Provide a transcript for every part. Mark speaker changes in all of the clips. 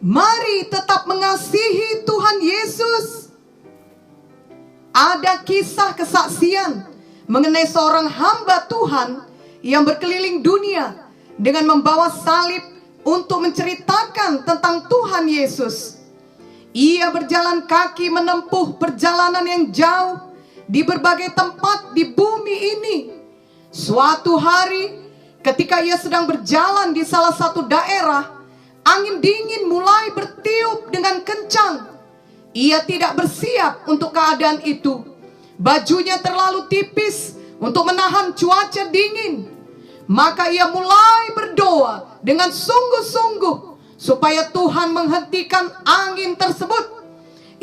Speaker 1: Mari tetap mengasihi Tuhan Yesus. Ada kisah kesaksian mengenai seorang hamba Tuhan yang berkeliling dunia dengan membawa salib untuk menceritakan tentang Tuhan Yesus. Ia berjalan kaki menempuh perjalanan yang jauh di berbagai tempat di bumi ini. Suatu hari ketika ia sedang berjalan di salah satu daerah, angin dingin mulai bertiup dengan kencang. Ia tidak bersiap untuk keadaan itu. Bajunya terlalu tipis untuk menahan cuaca dingin. Maka ia mulai berdoa dengan sungguh-sungguh supaya Tuhan menghentikan angin tersebut.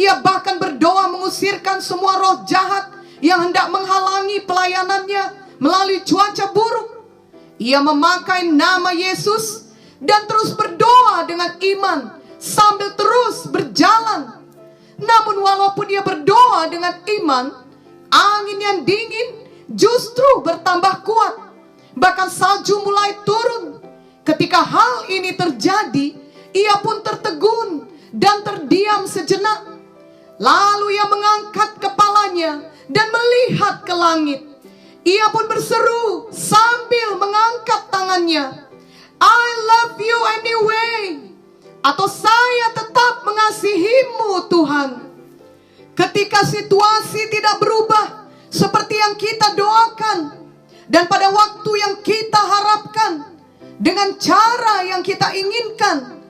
Speaker 1: Ia bahkan berdoa mengusirkan semua roh jahat yang hendak menghalangi pelayanannya melalui cuaca buruk. Ia memakai nama Yesus dan terus berdoa dengan iman sambil terus berjalan. Namun walaupun dia berdoa dengan iman, angin yang dingin justru bertambah kuat. Bahkan salju mulai turun. Ketika hal ini terjadi, ia pun tertegun dan terdiam sejenak. Lalu ia mengangkat kepalanya dan melihat ke langit. Ia pun berseru sambil mengangkat tangannya, I love you anyway. Atau saya tetap mengasihimu Tuhan. Ketika situasi tidak berubah seperti yang kita doakan dan pada waktu yang kita harapkan, dengan cara yang kita inginkan,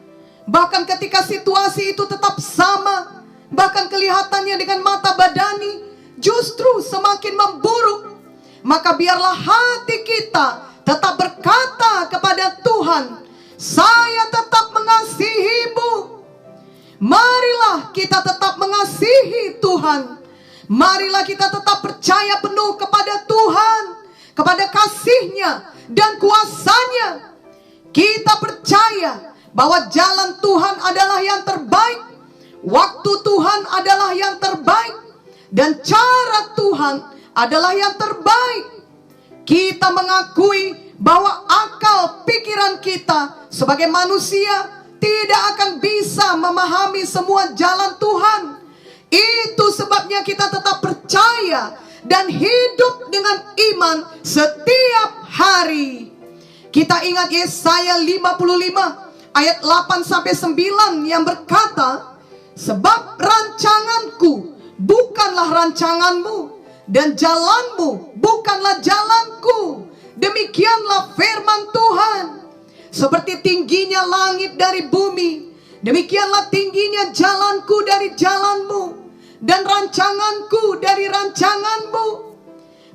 Speaker 1: bahkan ketika situasi itu tetap sama, bahkan kelihatannya dengan mata badani justru semakin memburuk, maka biarlah hati kita tetap berkata kepada Tuhan, saya tetap mengasihimu. Marilah kita tetap mengasihi Tuhan. Marilah kita tetap percaya penuh kepada Tuhan, kepada kasih-Nya dan kuasa-Nya. Kita percaya bahwa jalan Tuhan adalah yang terbaik, waktu Tuhan adalah yang terbaik, dan cara Tuhan adalah yang terbaik. Kita mengakui bahwa akal pikiran kita sebagai manusia tidak akan bisa memahami semua jalan Tuhan. Itu sebabnya kita tetap percaya dan hidup dengan iman setiap hari. Kita ingat Yesaya 55 ayat 8-9 yang berkata, sebab rancanganku bukanlah rancanganmu, dan jalanmu bukanlah jalanku. Demikianlah firman Tuhan. Seperti tingginya langit dari bumi, demikianlah tingginya jalanku dari jalanmu, dan rancanganku dari rancanganmu.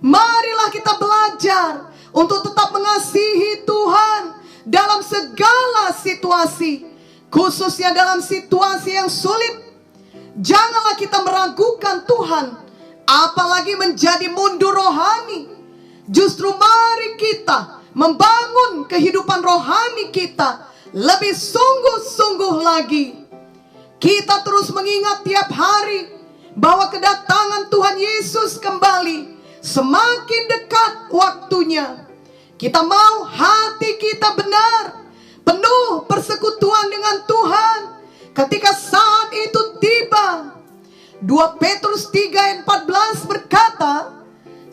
Speaker 1: Marilah kita belajar untuk tetap mengasihi Tuhan dalam segala situasi, khususnya dalam situasi yang sulit. Janganlah kita meragukan Tuhan, apalagi menjadi mundur rohani. Justru mari kita membangun kehidupan rohani kita lebih sungguh-sungguh lagi. Kita terus mengingat tiap hari bahwa kedatangan Tuhan Yesus kembali semakin dekat waktunya. Kita mau hati kita benar, penuh persekutuan dengan Tuhan ketika saat itu tiba. 2 Petrus 3 ayat 14 berkata,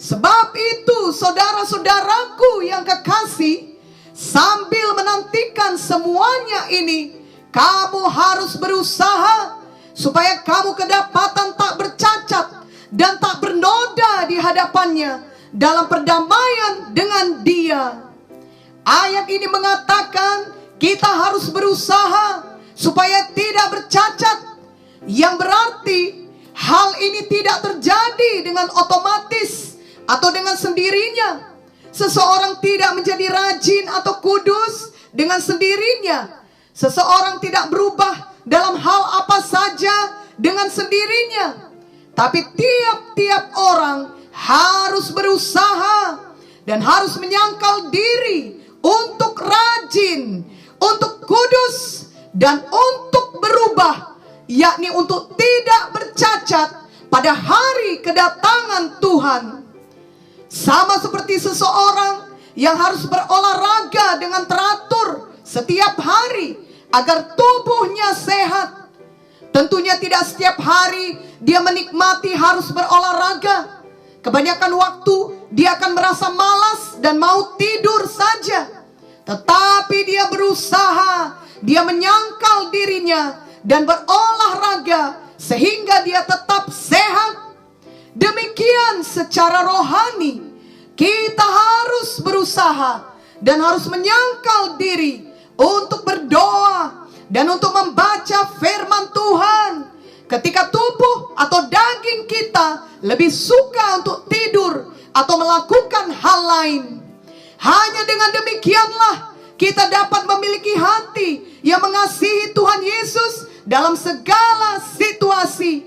Speaker 1: sebab itu saudara-saudaraku yang kekasih, sambil menantikan semuanya ini, kamu harus berusaha supaya kamu kedapatan tak bercacat dan tak bernoda di hadapannya dalam perdamaian dengan Dia. Ayat ini mengatakan kita harus berusaha supaya tidak bercacat, yang berarti hal ini tidak terjadi dengan otomatis atau dengan sendirinya. Seseorang tidak menjadi rajin atau kudus dengan sendirinya. Seseorang tidak berubah dalam hal apa saja dengan sendirinya. Tapi tiap-tiap orang harus berusaha dan harus menyangkal diri untuk rajin, untuk kudus, dan untuk berubah, yakni untuk tidak bercacat pada hari kedatangan Tuhan. Sama seperti seseorang yang harus berolahraga dengan teratur setiap hari agar tubuhnya sehat. Tentunya tidak setiap hari dia menikmati harus berolahraga. Kebanyakan waktu dia akan merasa malas dan mau tidur saja. Tetapi dia berusaha, dia menyangkal dirinya dan berolahraga sehingga dia tetap sehat. Demikian secara rohani kita harus berusaha dan harus menyangkal diri untuk berdoa dan untuk membaca firman Tuhan. Ketika tubuh atau daging kita lebih suka untuk tidur atau melakukan hal lain, hanya dengan demikianlah kita dapat memiliki hati yang mengasihi Tuhan Yesus dalam segala situasi.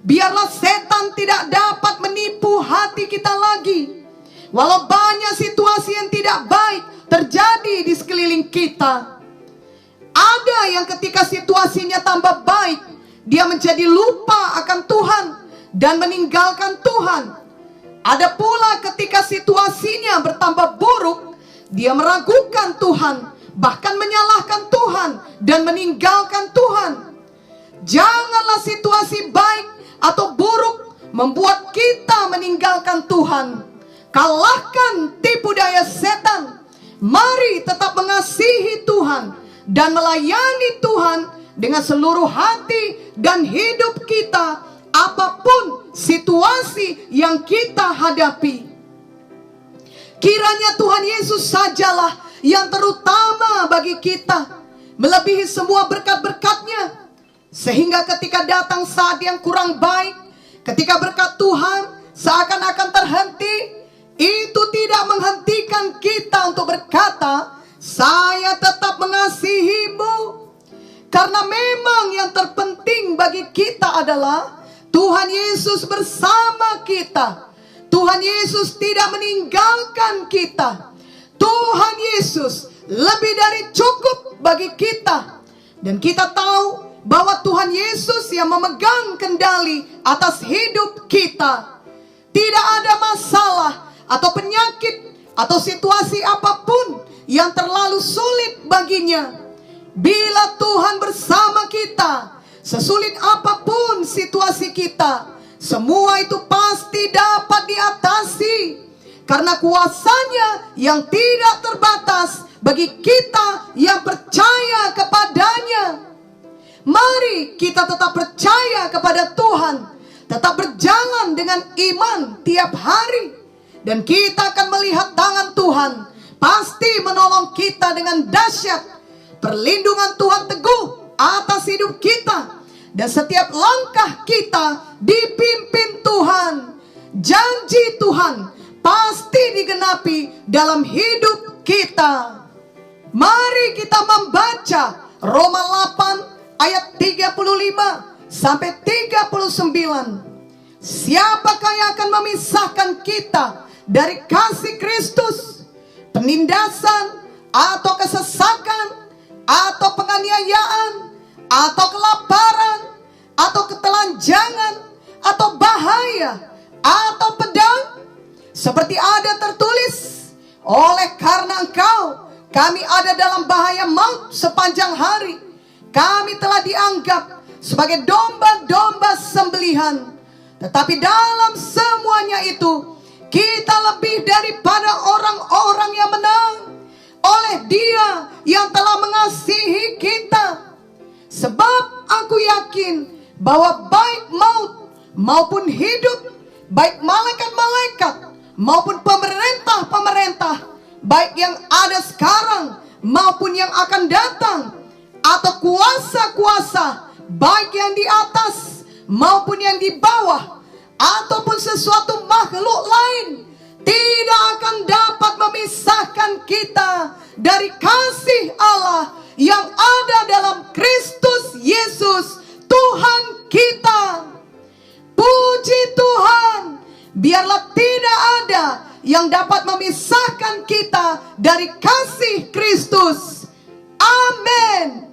Speaker 1: Biarlah setan tidak dapat menipu hati kita lagi. Walau banyak situasi yang tidak baik terjadi di sekeliling kita, ada yang ketika situasinya tambah baik, dia menjadi lupa akan Tuhan dan meninggalkan Tuhan. Ada pula ketika situasinya bertambah buruk, dia meragukan Tuhan, bahkan menyalahkan Tuhan dan meninggalkan Tuhan. Janganlah situasi baik atau buruk membuat kita meninggalkan Tuhan. Kalahkan tipu daya setan. Mari tetap mengasihi Tuhan dan melayani Tuhan dengan seluruh hati dan hidup kita, apapun situasi yang kita hadapi. Kiranya Tuhan Yesus sajalah yang terutama bagi kita, melebihi semua berkat-berkat-Nya. Sehingga ketika datang saat yang kurang baik, ketika berkat Tuhan seakan-akan terhenti, itu tidak menghentikan kita untuk berkata, saya tetap mengasihimu. Karena memang yang terpenting bagi kita adalah Tuhan Yesus bersama kita. Tuhan Yesus tidak meninggalkan kita. Tuhan Yesus lebih dari cukup bagi kita. Dan kita tahu bahwa Tuhan Yesus yang memegang kendali atas hidup kita. Tidak ada masalah atau penyakit atau situasi apapun yang terlalu sulit baginya. Bila Tuhan bersama kita, sesulit apapun situasi kita, semua itu pasti dapat diatasi. Karena kuasanya yang tidak terbatas bagi kita yang percaya kepadanya. Mari kita tetap percaya kepada Tuhan, tetap berjalan dengan iman tiap hari. Dan kita akan melihat tangan Tuhan pasti menolong kita dengan dahsyat. Perlindungan Tuhan teguh atas hidup kita. Dan setiap langkah kita dipimpin Tuhan. Janji Tuhan pasti digenapi dalam hidup kita. Mari kita membaca Roma 8 ayat 35 sampai 39. Siapakah yang akan memisahkan kita dari kasih Kristus? Penindasan atau kesesakan atau penganiayaan atau kelaparan atau ketelanjangan atau bahaya atau pedang? Seperti ada tertulis, oleh karena engkau kami ada dalam bahaya maut sepanjang hari. Kami telah dianggap sebagai domba-domba sembelihan. Tetapi dalam semuanya itu kita lebih daripada orang-orang yang menang oleh Dia yang telah mengasihi kita. Sebab aku yakin bahwa baik maut maupun hidup, baik malaikat-malaikat maupun pemerintah-pemerintah, baik yang ada sekarang maupun yang akan datang, atau kuasa-kuasa, baik yang di atas maupun yang di bawah, ataupun sesuatu makhluk lain, tidak akan dapat memisahkan kita dari kasih Allah yang ada dalam Kristus Yesus Tuhan kita. Puji Tuhan, biarlah tidak ada yang dapat memisahkan kita dari kasih Kristus. Amin.